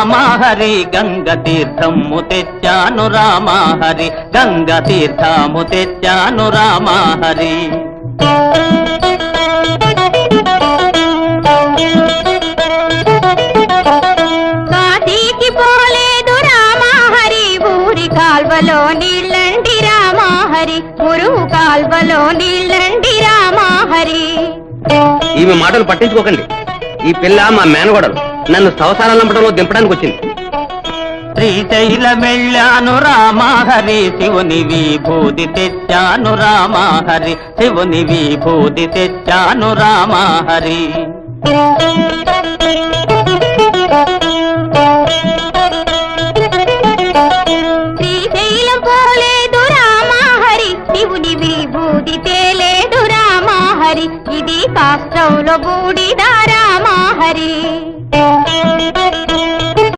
రామహరి గంగ తీర్థము తెచ్చాను రామహరి గంగ తీర్థము తెచ్చాను రామహరి కాశీకి పోలేదు రామహరి ఊరి కాల్వలో నీళ్ళండి రామహరి మురుగు కాల్వలో నీళ్ళండి రామహరి. ఈమె మాటలు పట్టించుకోకండి. ఈ పిల్ల మా మేనగోడలు నన్ను సంసారాలు నంపడంలో దింపడానికి వచ్చింది. శ్రీశైలమెళ్ళాను రామహరి శివుని విభూతి తెచ్చాను రామహరి శివుని విభూతి తెచ్చాను రామహరి.